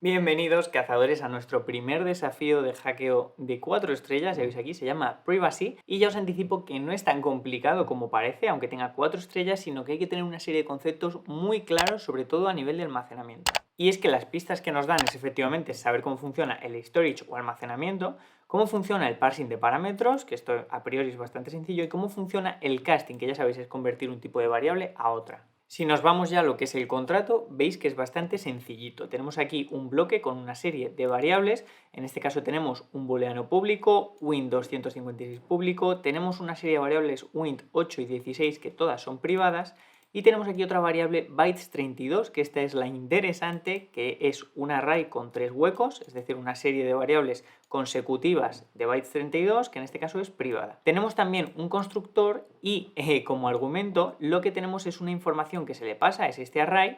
Bienvenidos, cazadores, a nuestro primer desafío de hackeo de 4 estrellas. Ya veis aquí, se llama Privacy. Y ya os anticipo que no es tan complicado como parece, aunque tenga 4 estrellas, sino que hay que tener una serie de conceptos muy claros, sobre todo a nivel de almacenamiento. Y es que las pistas que nos dan es efectivamente saber cómo funciona el storage o almacenamiento, cómo funciona el parsing de parámetros, que esto a priori es bastante sencillo, y cómo funciona el casting, que ya sabéis es convertir un tipo de variable a otra. Si nos vamos ya a lo que es el contrato, veis que es bastante sencillito. Tenemos aquí un bloque con una serie de variables. En este caso tenemos un booleano público, win256 público, tenemos una serie de variables wint8 y 16 que todas son privadas, y tenemos aquí otra variable bytes32, que esta es la interesante, que es un array con 3 huecos, es decir, una serie de variables consecutivas de bytes32, que en este caso es privada. Tenemos también un constructor y como argumento lo que tenemos es una información que se le pasa, es este array,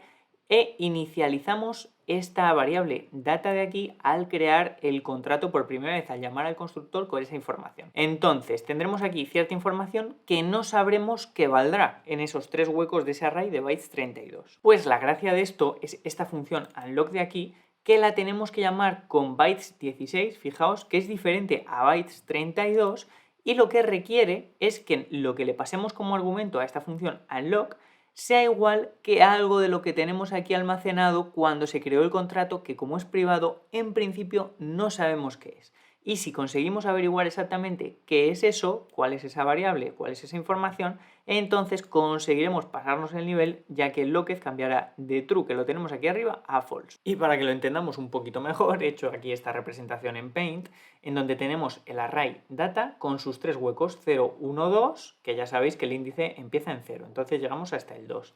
e inicializamos esta variable data de aquí al crear el contrato por primera vez, al llamar al constructor con esa información. Entonces tendremos aquí cierta información que no sabremos qué valdrá en esos 3 huecos de ese array de bytes 32. Pues la gracia de esto es esta función unlock de aquí, que la tenemos que llamar con bytes 16, fijaos que es diferente a bytes 32, y lo que requiere es que lo que le pasemos como argumento a esta función unlock sea igual que algo de lo que tenemos aquí almacenado cuando se creó el contrato, que como es privado, en principio no sabemos qué es. Y si conseguimos averiguar exactamente qué es eso, cuál es esa variable, cuál es esa información, entonces conseguiremos pasarnos el nivel, ya que el locked cambiará de true, que lo tenemos aquí arriba, a false. Y para que lo entendamos un poquito mejor, he hecho aquí esta representación en Paint, en donde tenemos el array data con sus 3 huecos 0, 1, 2, que ya sabéis que el índice empieza en 0, entonces llegamos hasta el 2.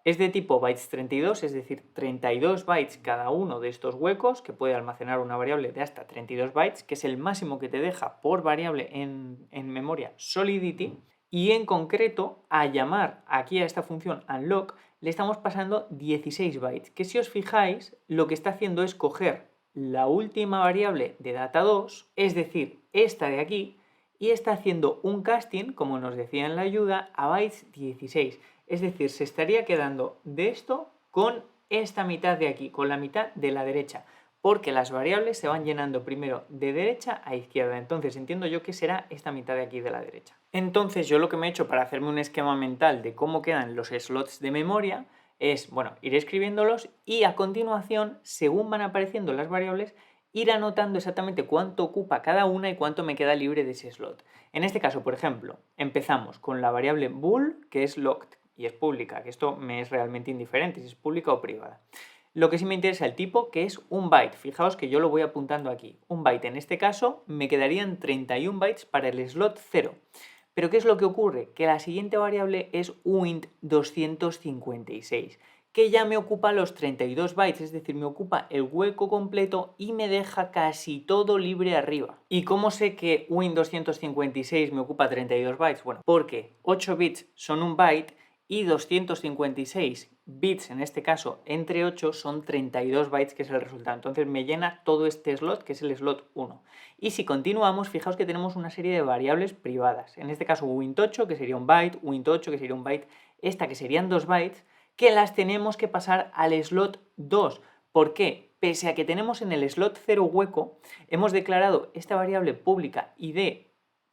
Es de tipo bytes 32, es decir, 32 bytes cada uno de estos huecos, que puede almacenar una variable de hasta 32 bytes, que es el máximo que te deja por variable en memoria Solidity. Y en concreto, a llamar aquí a esta función unlock, le estamos pasando 16 bytes, que si os fijáis, lo que está haciendo es coger la última variable de data 2, es decir, esta de aquí, y está haciendo un casting, como nos decía en la ayuda, a bytes 16. Es decir, se estaría quedando de esto con esta mitad de aquí, con la mitad de la derecha, porque las variables se van llenando primero de derecha a izquierda. Entonces entiendo yo que será esta mitad de aquí de la derecha. Entonces yo lo que me he hecho para hacerme un esquema mental de cómo quedan los slots de memoria es, bueno, ir escribiéndolos y a continuación, según van apareciendo las variables, ir anotando exactamente cuánto ocupa cada una y cuánto me queda libre de ese slot. En este caso, por ejemplo, empezamos con la variable bool, que es locked y es pública, que esto me es realmente indiferente si es pública o privada. Lo que sí me interesa el tipo, que es un byte. Fijaos que yo lo voy apuntando aquí. Un byte en este caso me quedarían 31 bytes para el slot 0. Pero ¿qué es lo que ocurre? Que la siguiente variable es wint256, que ya me ocupa los 32 bytes, es decir, me ocupa el hueco completo y me deja casi todo libre arriba. ¿Y cómo sé que win256 me ocupa 32 bytes? Bueno, porque 8 bits son un byte y 256 bits, en este caso entre 8, son 32 bytes, que es el resultado. Entonces me llena todo este slot, que es el slot 1. Y si continuamos, fijaos que tenemos una serie de variables privadas. En este caso wint8, que sería un byte, wint8, que sería un byte, esta que serían 2 bytes, que las tenemos que pasar al slot 2. ¿Por qué? Pese a que tenemos en el slot 0 hueco, hemos declarado esta variable pública id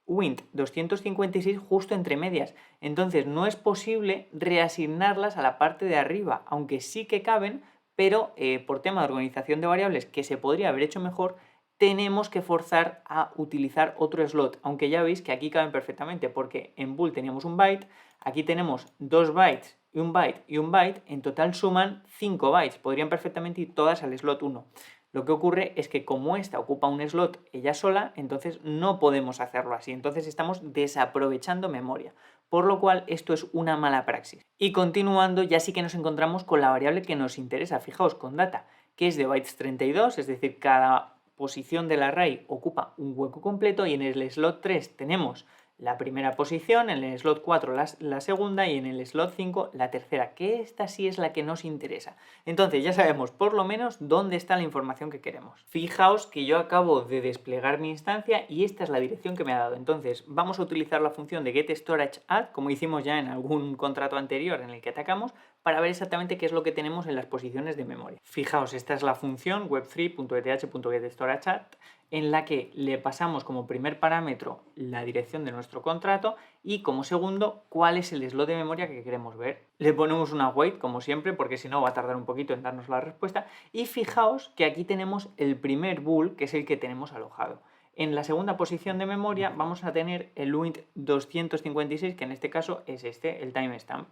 wint256 justo entre medias. Entonces no es posible reasignarlas a la parte de arriba, aunque sí que caben, pero por tema de organización de variables que se podría haber hecho mejor, tenemos que forzar a utilizar otro slot, aunque ya veis que aquí caben perfectamente, porque en bool teníamos un byte, aquí tenemos 2 bytes y un byte y un byte, en total suman 5 bytes, podrían perfectamente ir todas al slot 1. Lo que ocurre es que como esta ocupa un slot ella sola, entonces no podemos hacerlo así, entonces estamos desaprovechando memoria, por lo cual esto es una mala praxis. Y continuando, ya sí que nos encontramos con la variable que nos interesa, fijaos, con data, que es de bytes 32, es decir, cada posición del array ocupa un hueco completo, y en el slot 3 tenemos la primera posición, en el slot 4 la segunda y en el slot 5 la tercera, que esta sí es la que nos interesa. Entonces ya sabemos por lo menos dónde está la información que queremos. Fijaos que yo acabo de desplegar mi instancia y esta es la dirección que me ha dado. Entonces vamos a utilizar la función de getStorageAdd, como hicimos ya en algún contrato anterior en el que atacamos, para ver exactamente qué es lo que tenemos en las posiciones de memoria. Fijaos, esta es la función web3.eth.getStorageAt en la que le pasamos como primer parámetro la dirección de nuestro contrato y como segundo cuál es el slot de memoria que queremos ver. Le ponemos una wait como siempre porque si no va a tardar un poquito en darnos la respuesta y fijaos que aquí tenemos el primer bool que es el que tenemos alojado. En la segunda posición de memoria vamos a tener el uint 256 que en este caso es este, el timestamp.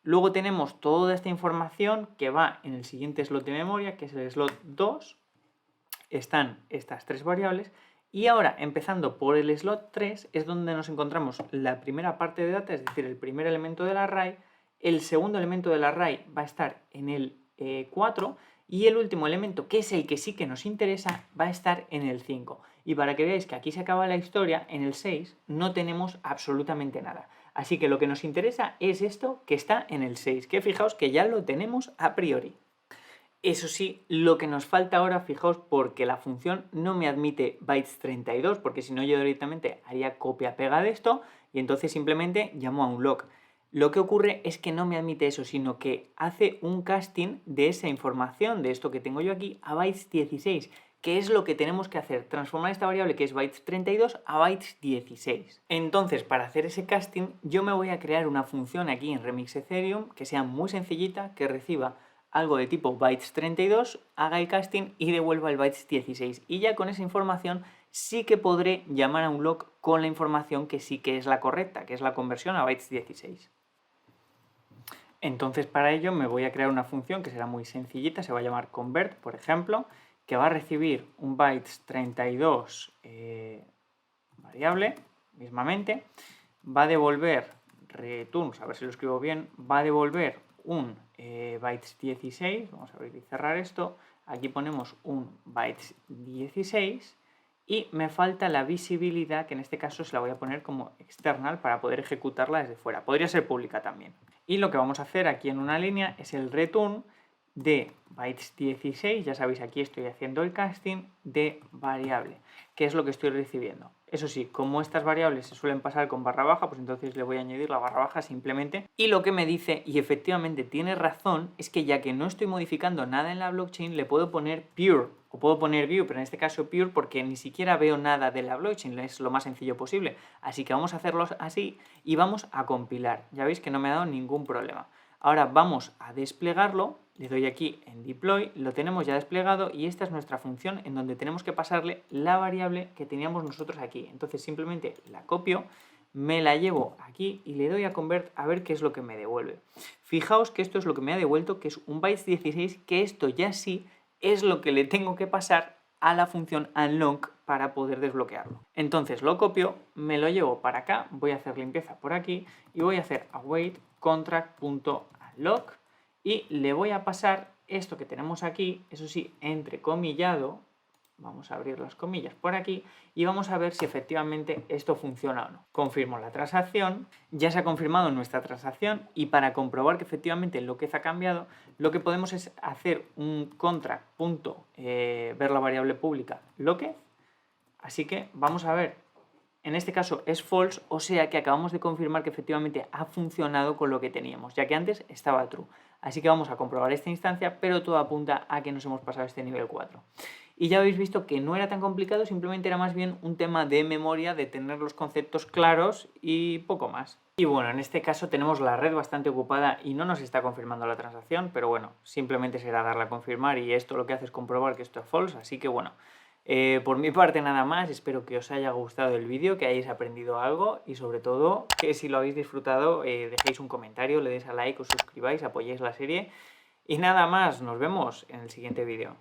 Luego tenemos toda esta información que va en el siguiente slot de memoria que es el slot 2. Están estas tres variables y ahora empezando por el slot 3 es donde nos encontramos la primera parte de data, es decir, el primer elemento del array, el segundo elemento del array va a estar en el 4 y el último elemento, que es el que sí que nos interesa, va a estar en el 5. Y para que veáis que aquí se acaba la historia, en el 6 no tenemos absolutamente nada. Así que lo que nos interesa es esto que está en el 6, que fijaos que ya lo tenemos a priori. Eso sí, lo que nos falta ahora, fijaos, porque la función no me admite bytes 32, porque si no yo directamente haría copia-pega de esto y entonces simplemente llamo a un lock. Lo que ocurre es que no me admite eso, sino que hace un casting de esa información, de esto que tengo yo aquí, a bytes 16, que es lo que tenemos que hacer, transformar esta variable que es bytes 32 a bytes 16. Entonces, para hacer ese casting, yo me voy a crear una función aquí en Remix Ethereum que sea muy sencillita, que reciba algo de tipo bytes 32, haga el casting y devuelva el bytes 16. Y ya con esa información sí que podré llamar a un lock con la información que sí que es la correcta, que es la conversión a bytes 16. Entonces para ello me voy a crear una función que será muy sencillita, se va a llamar convert, por ejemplo, que va a recibir un bytes 32 variable, mismamente, va a devolver returns, a ver si lo escribo bien, va a devolver un bytes 16, vamos a abrir y cerrar esto, aquí ponemos un bytes 16 y me falta la visibilidad, que en este caso se la voy a poner como external para poder ejecutarla desde fuera, podría ser pública también. Y lo que vamos a hacer aquí en una línea es el return de bytes 16, ya sabéis aquí estoy haciendo el casting de variable, que es lo que estoy recibiendo. Eso sí, como estas variables se suelen pasar con barra baja, pues entonces le voy a añadir la barra baja simplemente. Y lo que me dice, y efectivamente tiene razón, es que ya que no estoy modificando nada en la blockchain, le puedo poner pure, o puedo poner view, pero en este caso pure porque ni siquiera veo nada de la blockchain, es lo más sencillo posible. Así que vamos a hacerlo así y vamos a compilar. Ya veis que no me ha dado ningún problema. Ahora vamos a desplegarlo, le doy aquí en deploy, lo tenemos ya desplegado y esta es nuestra función en donde tenemos que pasarle la variable que teníamos nosotros aquí. Entonces simplemente la copio, me la llevo aquí y le doy a convert a ver qué es lo que me devuelve. Fijaos que esto es lo que me ha devuelto, que es un bytes 16, que esto ya sí es lo que le tengo que pasar a la función unlock para poder desbloquearlo. Entonces lo copio, me lo llevo para acá, voy a hacer limpieza por aquí y voy a hacer await contract.unlock y le voy a pasar esto que tenemos aquí, eso sí, entrecomillado. Vamos a abrir las comillas por aquí y vamos a ver si efectivamente esto funciona o no. Confirmo la transacción, ya se ha confirmado nuestra transacción y para comprobar que efectivamente el lockez ha cambiado, lo que podemos es hacer un contract.ver la variable pública lockez. Así que vamos a ver, en este caso es false, o sea que acabamos de confirmar que efectivamente ha funcionado con lo que teníamos, ya que antes estaba true. Así que vamos a comprobar esta instancia, pero todo apunta a que nos hemos pasado este nivel 4. Y ya habéis visto que no era tan complicado, simplemente era más bien un tema de memoria, de tener los conceptos claros y poco más. Y bueno, en este caso tenemos la red bastante ocupada y no nos está confirmando la transacción, pero bueno, simplemente será darle a confirmar y esto lo que hace es comprobar que esto es false, así que bueno. Por mi parte nada más, espero que os haya gustado el vídeo, que hayáis aprendido algo y sobre todo que si lo habéis disfrutado dejéis un comentario, le deis a like, os suscribáis, apoyéis la serie y nada más, nos vemos en el siguiente vídeo.